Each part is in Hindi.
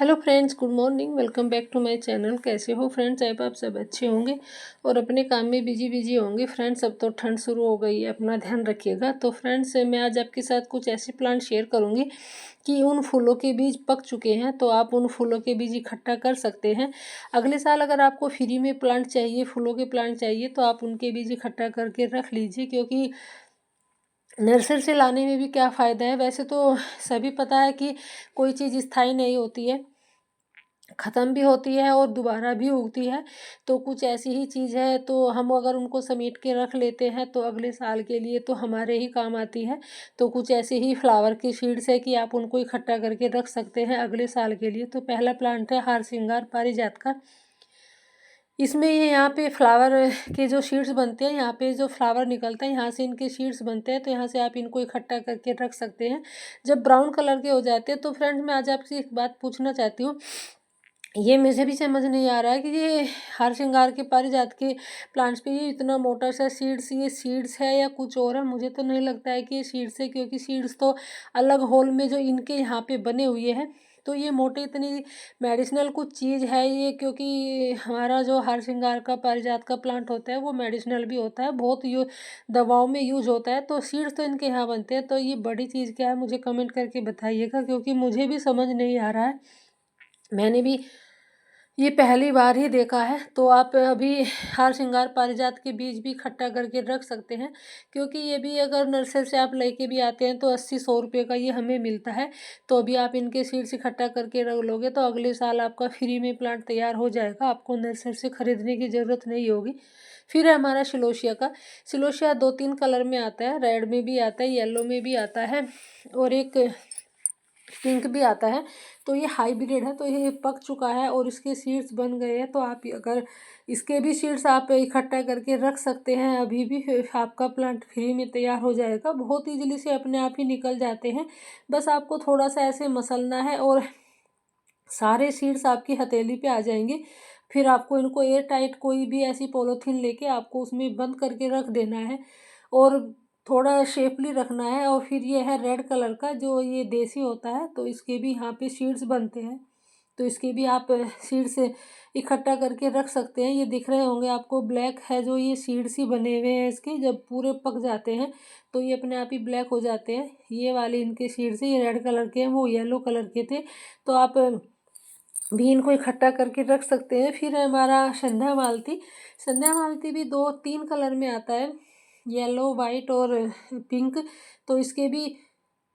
Hello friends, good morning. Welcome back to my channel. कैसे हो फ्रेंड्स? आई आप सब अच्छे होंगे और अपने काम में बिजी होंगे। फ्रेंड्स, अब तो ठंड शुरू हो गई है, अपना ध्यान रखिएगा। तो फ्रेंड्स, मैं आज आपके साथ कुछ ऐसे प्लांट शेयर करूंगी कि उन फूलों के बीज पक चुके हैं, तो आप उन फूलों के बीज इकट्ठा कर सकते हैं। अगले साल अगर आपको फ्री में प्लांट चाहिए, फूलों के प्लांट चाहिए, तो आप उनके बीज इकट्ठा करके रख लीजिए, क्योंकि नर्सरी से लाने में भी क्या फ़ायदा है। वैसे तो सभी पता है कि कोई चीज़ स्थायी नहीं होती है, ख़त्म भी होती है और दोबारा भी उगती है। तो कुछ ऐसी ही चीज़ है, तो हम अगर उनको समेट के रख लेते हैं तो अगले साल के लिए तो हमारे ही काम आती है। तो कुछ ऐसे ही फ्लावर की सीड्स है कि आप उनको इकट्ठा करके रख सकते हैं अगले साल के लिए। तो पहला प्लांट है हार श्रृंगार पारिजात का। इसमें ये यहाँ पे फ्लावर के जो सीड्स बनते हैं, यहाँ पे जो फ्लावर निकलता है यहाँ से इनके सीड्स बनते हैं, तो यहाँ से आप इनको इकट्ठा करके रख सकते हैं। जब ब्राउन कलर के हो जाते हैं तो फ्रेंड्स, मैं आज आपसे एक बात पूछना चाहती हूँ। ये मुझे भी समझ नहीं आ रहा है कि ये हार श्रृंगार के पारिजात के प्लांट्स पे ये इतना मोटा सा सीड्स, ये सीड्स है या कुछ और है। मुझे तो नहीं लगता है कि ये सीड्स है, क्योंकि सीड्स तो अलग होल में जो इनके यहाँ पे बने हुए हैं। तो ये मोटे इतनी मेडिसिनल कुछ चीज़ है ये, क्योंकि हमारा जो हार श्रृंगार का पारिजात का प्लांट होता है वो मेडिसिनल भी होता है, बहुत दवाओं में यूज होता है। तो सीड्स तो इनके यहाँ बनते हैं, तो ये बड़ी चीज़ क्या है मुझे कमेंट करके बताइएगा, क्योंकि मुझे भी समझ नहीं आ रहा है। मैंने भी ये पहली बार ही देखा है। तो आप अभी हार श्रृंगार पारिजात के बीज भी इकट्ठा करके रख सकते हैं, क्योंकि ये भी अगर नर्सरी से आप लेके भी आते हैं तो 80-100 रुपये का ये हमें मिलता है। तो अभी आप इनके सीड्स इकट्ठा करके रख लोगे तो अगले साल आपका फ्री में प्लांट तैयार हो जाएगा, आपको नर्सरी से ख़रीदने की ज़रूरत नहीं होगी। फिर है हमारा सिलोशिया का। सिलोशिया 2-3 कलर में आता है, रेड में भी आता है, येलो में भी आता है और एक पिंक भी आता है। तो ये हाइब्रिड है, तो ये पक चुका है और इसके सीड्स बन गए हैं। तो आप अगर इसके भी सीड्स आप इकट्ठा करके रख सकते हैं अभी भी, फिर आपका प्लांट फ्री में तैयार हो जाएगा। बहुत ईजिली से अपने आप ही निकल जाते हैं। बस आपको थोड़ा सा ऐसे मसलना है और सारे सीड्स आपकी हथेली पे आ जाएंगे। फिर आपको इनको एयर टाइट कोई भी ऐसी पॉलीथीन लेके आपको उसमें बंद करके रख देना है और थोड़ा शेपली रखना है। और फिर ये है रेड कलर का, जो ये देसी होता है, तो इसके भी यहाँ पे सीड्स बनते हैं। तो इसके भी आप सीड्स इकट्ठा करके रख सकते हैं। ये दिख रहे होंगे आपको, ब्लैक है जो ये सीड्स ही बने हुए हैं इसके। जब पूरे पक जाते हैं तो ये अपने आप ही ब्लैक हो जाते हैं। ये वाले इनके सीड्स हैं, ये रेड कलर के हैं, वो येलो कलर के थे। तो आप भी इनको इकट्ठा करके रख सकते हैं। फिर है हमारा संध्या मालती। संध्या मालती भी 2-3 कलर में आता है, येलो, वाइट और पिंक। तो इसके भी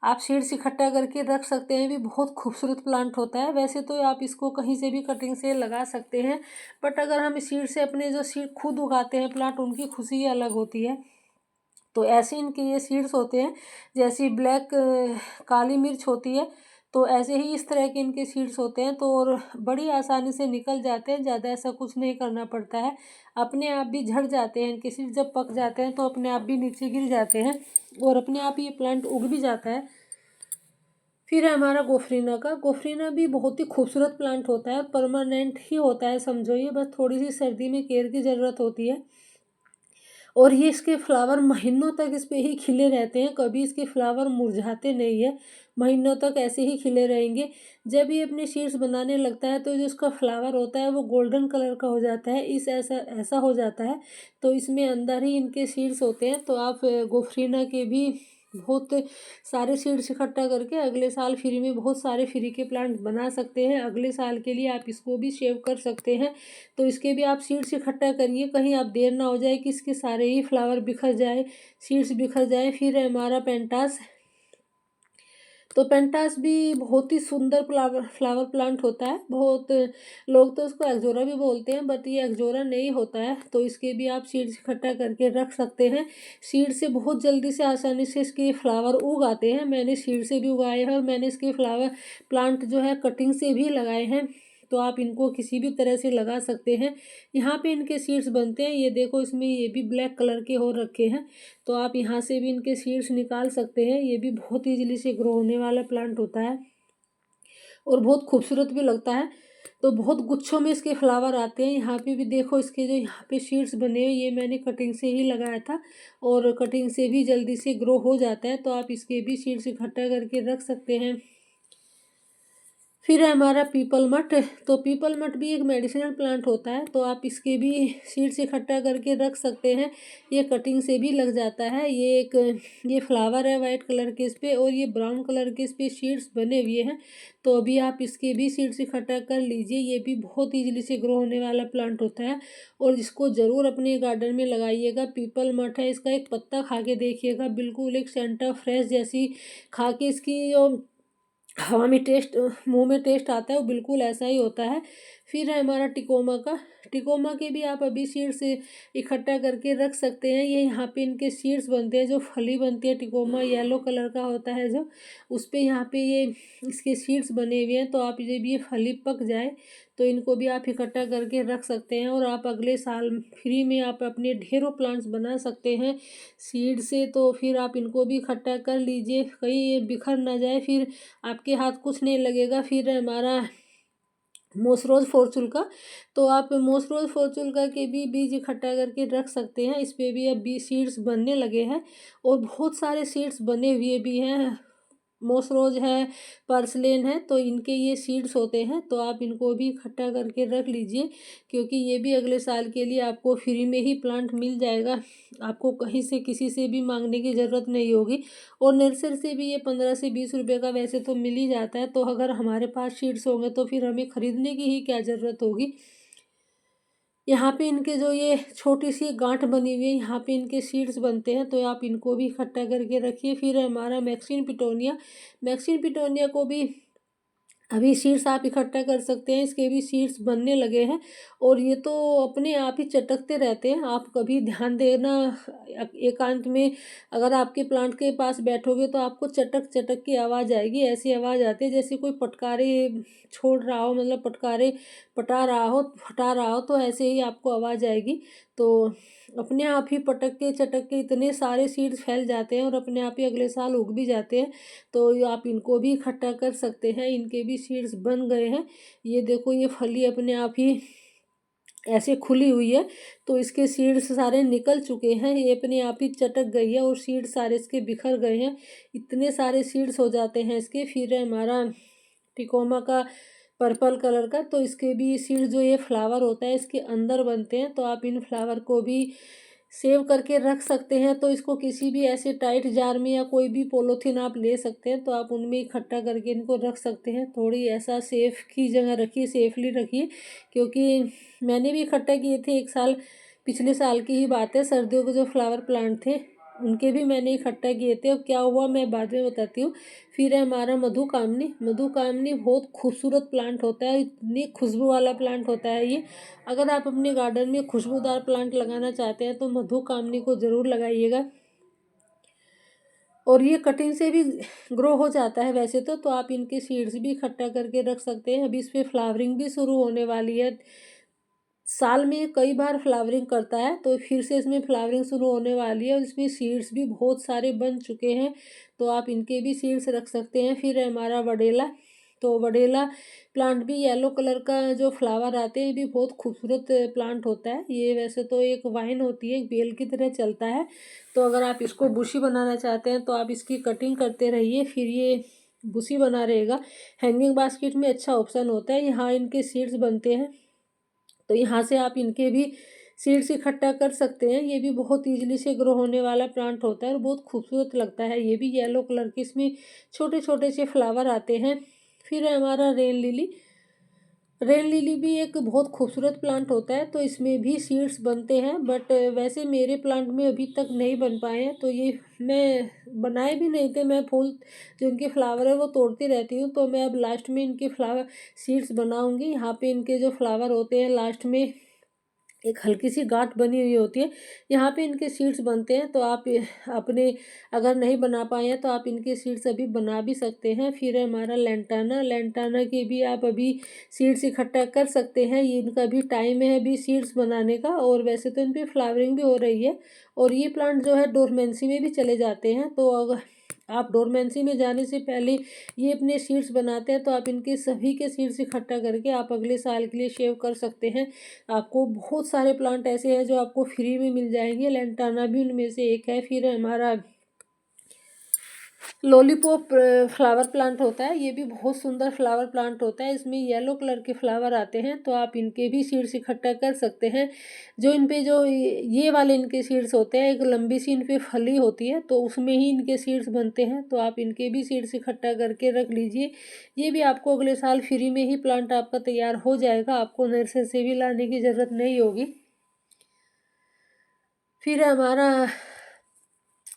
आप सीड्स इकट्ठा करके रख सकते हैं। भी बहुत खूबसूरत प्लांट होता है। वैसे तो आप इसको कहीं से भी कटिंग से लगा सकते हैं, बट अगर हम सीड से अपने जो सीड खुद उगाते हैं प्लांट, उनकी खुशी ही अलग होती है। तो ऐसे इनके ये सीड्स होते हैं, जैसी ब्लैक काली मिर्च होती है, तो ऐसे ही इस तरह के इनके सीड्स होते हैं। तो और बड़ी आसानी से निकल जाते हैं, ज़्यादा ऐसा कुछ नहीं करना पड़ता है, अपने आप भी झड़ जाते हैं इनके सीड्स। जब पक जाते हैं तो अपने आप भी नीचे गिर जाते हैं और अपने आप ये प्लांट उग भी जाता है। फिर है हमारा गोफरीना का। गोफरीना भी बहुत ही खूबसूरत प्लांट होता है, परमानेंट ही होता है समझो ये, बस थोड़ी सी सर्दी में केयर की ज़रूरत होती है। और ये इसके फ्लावर महीनों तक इस पे ही खिले रहते हैं, कभी इसके फ्लावर मुरझाते नहीं है, महीनों तक ऐसे ही खिले रहेंगे। जब ये अपने सीड्स बनाने लगता है तो जो इसका फ्लावर होता है वो गोल्डन कलर का हो जाता है, इस ऐसा ऐसा हो जाता है। तो इसमें अंदर ही इनके सीड्स होते हैं। तो आप गोफरीना के भी बहुत सारे सीड्स इकट्ठा करके अगले साल फ्री में बहुत सारे फ्री के प्लांट बना सकते हैं। अगले साल के लिए आप इसको भी सेव कर सकते हैं। तो इसके भी आप सीड्स इकट्ठा करिए, कहीं आप देर ना हो जाए कि इसके सारे ही फ्लावर बिखर जाए, सीड्स बिखर जाए। फिर है हमारा पेंटास। तो पेंटास भी बहुत ही सुंदर फ्लावर फ्लावर प्लांट होता है। बहुत लोग तो उसको एक्जोरा भी बोलते हैं, बट ये एक्जोरा नहीं होता है। तो इसके भी आप सीड्स इकट्ठा करके रख सकते हैं। सीड से बहुत जल्दी से आसानी से इसके फ्लावर उग आते हैं। मैंने सीड से भी उगाए हैं और मैंने इसके फ्लावर प्लांट जो है कटिंग से भी लगाए हैं। तो आप इनको किसी भी तरह से लगा सकते हैं। यहाँ पे इनके सीड्स बनते हैं, ये देखो इसमें ये भी ब्लैक कलर के हो रखे हैं। तो आप यहाँ से भी इनके सीड्स निकाल सकते हैं। ये भी बहुत ईजिली से ग्रो होने वाला प्लांट होता है और बहुत खूबसूरत भी लगता है। तो बहुत गुच्छों में इसके फ्लावर आते हैं। यहाँ पे भी देखो, इसके जो यहाँ पे सीड्स बने हुए, ये मैंने कटिंग से ही लगाया था और कटिंग से भी जल्दी से ग्रो हो जाता है। तो आप इसके भी सीड्स इकट्ठा करके रख सकते हैं। फिर है हमारा पीपल मठ। तो पीपल मठ भी एक मेडिसिनल प्लांट होता है, तो आप इसके भी सीड्स इकट्ठा करके रख सकते हैं। ये कटिंग से भी लग जाता है। ये फ्लावर है वाइट कलर के इस पे, और ये ब्राउन कलर के इस पे सीड्स बने हुए हैं। तो अभी आप इसके भी सीड्स इकट्ठा कर लीजिए। ये भी बहुत ईजिली से ग्रो होने वाला प्लांट होता है, और इसको ज़रूर अपने गार्डन में लगाइएगा। पीपल मठ है, इसका एक पत्ता खा के देखिएगा, बिल्कुल एक सेंटर फ्रेश जैसी खा के इसकी हवा में टेस्ट, मुंह में टेस्ट आता है, वो बिल्कुल ऐसा ही होता है। फिर है हमारा टिकोमा का। टिकोमा के भी आप अभी सीड्स इकट्ठा करके रख सकते हैं। ये यहाँ पे इनके सीड्स बनते हैं, जो फली बनती है टिकोमा येलो कलर का होता है जो, उस पे यहाँ पे ये इसके सीड्स बने हुए हैं। तो आप जब ये फली पक जाए तो इनको भी आप इकट्ठा करके रख सकते हैं, और आप अगले साल फ्री में आप अपने ढेरों प्लांट्स बना सकते हैं सीड से। तो फिर आप इनको भी इकट्ठा कर लीजिए, कहीं ये बिखर ना जाए, फिर आपके हाथ कुछ नहीं लगेगा। फिर हमारा मोसरोज फॉर्चून का। तो आप मोसरोज फॉर्चून का के भी बीज इकट्ठा करके रख सकते हैं। इस पे भी अब बीज सीड्स बनने लगे हैं, और बहुत सारे सीड्स बने हुए भी हैं। मोसरोज है, पर्सलेन है, तो इनके ये सीड्स होते हैं। तो आप इनको भी इकट्ठा करके रख लीजिए, क्योंकि ये भी अगले साल के लिए आपको फ्री में ही प्लांट मिल जाएगा। आपको कहीं से किसी से भी मांगने की ज़रूरत नहीं होगी, और नर्सरी से भी ये 15 से 20 रुपए का वैसे तो मिल ही जाता है। तो अगर हमारे पास सीड्स होंगे तो फिर हमें ख़रीदने की ही क्या ज़रूरत होगी। यहाँ पे इनके जो ये छोटी सी गांठ बनी हुई है, यहाँ पे इनके सीड्स बनते हैं, तो आप इनको भी इकट्ठा करके रखिए। फिर हमारा मैक्सिन पिटोनिया। मैक्सिन पिटोनिया को भी अभी सीड्स आप इकट्ठा कर सकते हैं। इसके भी सीड्स बनने लगे हैं, और ये तो अपने आप ही चटकते रहते हैं। आप कभी ध्यान देना, एकांत में अगर आपके प्लांट के पास बैठोगे तो आपको चटक चटक की आवाज़ आएगी। ऐसी आवाज़ आती है जैसे कोई पटकारे छोड़ रहा हो, मतलब पटकारे पटा रहा हो, फटा रहा हो, तो ऐसे ही आपको आवाज़ आएगी। तो अपने आप ही पटक के चटक के इतने सारे सीड्स फैल जाते हैं, और अपने आप ही अगले साल उग भी जाते हैं। तो ये आप इनको भी इकट्ठा कर सकते हैं। इनके भी सीड्स बन गए हैं। ये देखो, ये फली अपने आप ही ऐसे खुली हुई है, तो इसके सीड्स सारे निकल चुके हैं। ये अपने आप ही चटक गई है, और सीड्स सारे इसके बिखर गए हैं। इतने सारे सीड्स हो जाते हैं इसके। फिर है हमारा टिकोमा का पर्पल कलर का। तो इसके भी सीड्स, जो ये फ्लावर होता है इसके अंदर बनते हैं। तो आप इन फ्लावर को भी सेव करके रख सकते हैं। तो इसको किसी भी ऐसे टाइट जार में या कोई भी पॉलीथीन आप ले सकते हैं, तो आप उनमें इकट्ठा करके इनको रख सकते हैं। थोड़ी ऐसा सेफ की जगह रखिए, सेफली रखिए, क्योंकि मैंने भी इकट्ठा किए थे एक साल, पिछले साल की ही बात है। सर्दियों के जो फ्लावर प्लांट थे उनके भी मैंने इकट्ठा किए थे। अब क्या हुआ मैं बाद में बताती हूँ। फिर है हमारा मधुकामनी। मधुकामनी बहुत खूबसूरत प्लांट होता है, इतनी खुशबू वाला प्लांट होता है ये। अगर आप अपने गार्डन में खुशबूदार प्लांट लगाना चाहते हैं तो मधुकामनी को ज़रूर लगाइएगा। और ये कटिंग से भी ग्रो हो जाता है वैसे तो आप इनके सीड्स भी इकट्ठा करके रख सकते हैं। अभी इस पर फ्लावरिंग भी शुरू होने वाली है। साल में कई बार फ्लावरिंग करता है, तो फिर से इसमें फ्लावरिंग शुरू होने वाली है, और इसमें सीड्स भी बहुत सारे बन चुके हैं। तो आप इनके भी सीड्स रख सकते हैं। फिर है हमारा वडेला। तो वडेला प्लांट भी येलो कलर का जो फ्लावर आते हैं, ये भी बहुत खूबसूरत प्लांट होता है। ये वैसे तो एक वाइन होती है, एक बेल की तरह चलता है। तो अगर आप इसको बुशी बनाना चाहते हैं तो आप इसकी कटिंग करते रहिए, फिर ये बुशी बना रहेगा। हैंगिंग बास्केट में अच्छा ऑप्शन होता है। यहाँ इनके सीड्स बनते हैं, तो यहाँ से आप इनके भी सीड्स इकट्ठा कर सकते हैं। ये भी बहुत ईजिली से ग्रो होने वाला प्लांट होता है, और बहुत खूबसूरत लगता है। ये भी येलो कलर के, इसमें छोटे छोटे से फ्लावर आते हैं। फिर है हमारा रेन लिली। रेन लिली भी एक बहुत खूबसूरत प्लांट होता है, तो इसमें भी सीड्स बनते हैं, बट वैसे मेरे प्लांट में अभी तक नहीं बन पाए हैं। तो ये मैं बनाए भी नहीं थे। मैं फूल जो इनके फ्लावर है वो तोड़ती रहती हूँ, तो मैं अब लास्ट में इनके फ्लावर सीड्स बनाऊंगी। यहाँ पे इनके जो फ्लावर होते हैं लास्ट में एक हल्की सी गांठ बनी हुई होती है, यहाँ पे इनके सीड्स बनते हैं। तो आप अपने अगर नहीं बना पाए हैं तो आप इनके सीड्स अभी बना भी सकते हैं। फिर है हमारा लेंटाना। लेंटाना के भी आप अभी सीड्स इकट्ठा कर सकते हैं। ये इनका भी टाइम है अभी सीड्स बनाने का, और वैसे तो इन पर फ्लावरिंग भी हो रही है। और ये प्लांट जो है डोरमेंसी में भी चले जाते हैं। तो अगर आप डोरमेंसी में जाने से पहले ये अपने सीड्स बनाते हैं, तो आप इनके सभी के सीड्स इकट्ठा करके आप अगले साल के लिए सेव कर सकते हैं। आपको बहुत सारे प्लांट ऐसे हैं जो आपको फ्री में मिल जाएंगे। लेंटाना भी उनमें से एक है। फिर हमारा लॉलीपॉप फ्लावर प्लांट होता है, ये भी बहुत सुंदर फ्लावर प्लांट होता है। इसमें येलो कलर के फ्लावर आते हैं, तो आप इनके भी सीड्स इकट्ठा कर सकते हैं। जो इन पे जो ये वाले इनके सीड्स होते हैं, एक लंबी सी इन पे फली होती है, तो उसमें ही इनके सीड्स बनते हैं। तो आप इनके भी सीड्स इकट्ठा करके रख लीजिए। ये भी आपको अगले साल फ्री में ही प्लांट आपका तैयार हो जाएगा, आपको नर्सरी से भी लाने की ज़रूरत नहीं होगी। फिर हमारा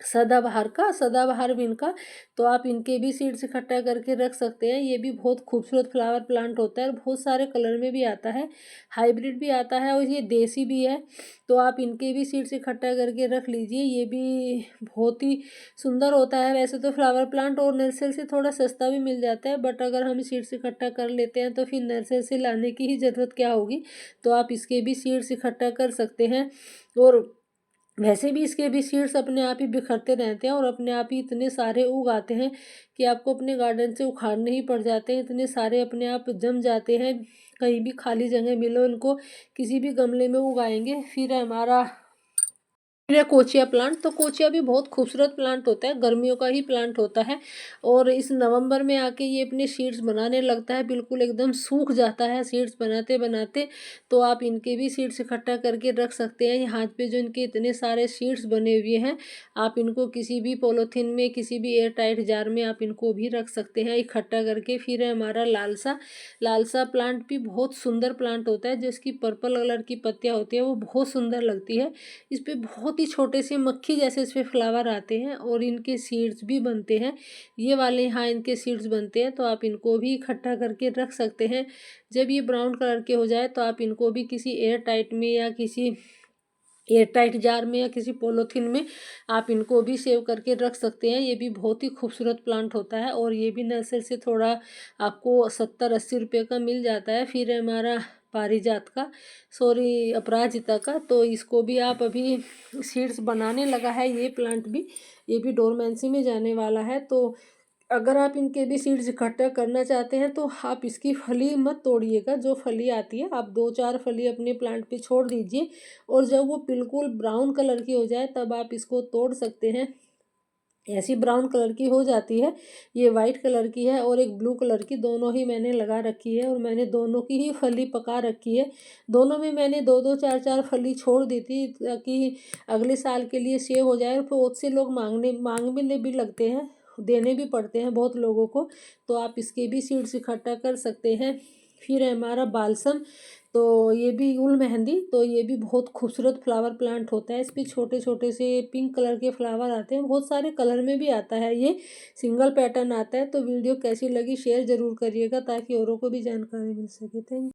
सदाबहार भी इनका, तो आप इनके भी सीड्स इकट्ठा करके रख सकते हैं। ये भी बहुत खूबसूरत फ्लावर प्लांट होता है और बहुत सारे कलर में भी आता है, हाइब्रिड भी आता है और ये देसी भी है। तो आप इनके भी सीड्स इकट्ठा करके रख लीजिए, ये भी बहुत ही सुंदर होता है। वैसे तो फ्लावर प्लांट और नर्सरी से थोड़ा सस्ता भी मिल जाता है, बट अगर हम सीड्स इकट्ठा कर लेते हैं तो फिर नर्सरी से लाने की ही ज़रूरत क्या होगी। तो आप इसके भी सीड्स इकट्ठा कर सकते हैं। और वैसे भी इसके भी सीड्स अपने आप ही बिखरते रहते हैं और अपने आप ही इतने सारे उग आते हैं कि आपको अपने गार्डन से उखाड़ने ही पड़ जाते हैं। इतने सारे अपने आप जम जाते हैं, कहीं भी खाली जगह मिलो इनको किसी भी गमले में उगाएंगे। फिर हमारा फिर है कोचिया प्लांट। तो कोचिया भी बहुत खूबसूरत प्लांट होता है, गर्मियों का ही प्लांट होता है और इस नवंबर में आके ये अपने सीड्स बनाने लगता है, बिल्कुल एकदम सूख जाता है सीड्स बनाते बनाते। तो आप इनके भी सीड्स इकट्ठा करके रख सकते हैं। यहाँ पे जो इनके इतने सारे सीड्स बने हुए हैं, आप इनको किसी भी पॉलीथीन में, किसी भी एयर टाइट जार में आप इनको भी रख सकते हैं इकट्ठा करके। फिर है हमारा लालसा प्लांट भी बहुत सुंदर प्लांट होता है, जिसकी पर्पल कलर की पत्तियाँ होती है वो बहुत सुंदर लगती है। इस पे बहुत ही छोटे से मक्खी जैसे इस पे फ्लावर आते हैं और इनके सीड्स भी बनते हैं। ये वाले यहाँ इनके सीड्स बनते हैं, तो आप इनको भी इकट्ठा करके रख सकते हैं। जब ये ब्राउन कलर के हो जाए तो आप इनको भी किसी एयर टाइट में या किसी एयर टाइट जार में या किसी पॉलीथीन में आप इनको भी सेव करके रख सकते हैं। ये भी बहुत ही खूबसूरत प्लांट होता है और ये भी नर्सरी से थोड़ा आपको 70-80 रुपये का मिल जाता है। फिर है हमारा पारिजात का, सॉरी अपराजिता का, तो इसको भी आप अभी सीड्स बनाने लगा है ये प्लांट भी, ये भी डोरमेंसी में जाने वाला है। तो अगर आप इनके भी सीड्स इकट्ठा करना चाहते हैं तो आप इसकी फली मत तोड़िएगा। जो फली आती है आप 2-4 फली अपने प्लांट पे छोड़ दीजिए और जब वो बिल्कुल ब्राउन कलर की हो जाए तब आप इसको तोड़ सकते हैं। ऐसी ब्राउन कलर की हो जाती है, ये वाइट कलर की है और एक ब्लू कलर की, दोनों ही मैंने लगा रखी है और मैंने दोनों की ही फली पका रखी है। दोनों में मैंने 2-2 4-4 फली छोड़ दी थी ताकि अगले साल के लिए सेव हो जाए। और बहुत से लोग मांगने भी लगते हैं, देने भी पड़ते हैं बहुत लोगों को, तो आप इसके भी सीड्स इकट्ठा कर सकते हैं। फिर है हमारा बालसम, तो ये भी गुल मेहंदी, तो ये भी बहुत खूबसूरत फ्लावर प्लांट होता है। इस पर छोटे छोटे से पिंक कलर के फ्लावर आते हैं, बहुत सारे कलर में भी आता है, ये सिंगल पैटर्न आता है। तो वीडियो कैसी लगी शेयर ज़रूर करिएगा ताकि औरों को भी जानकारी मिल सके। थैंक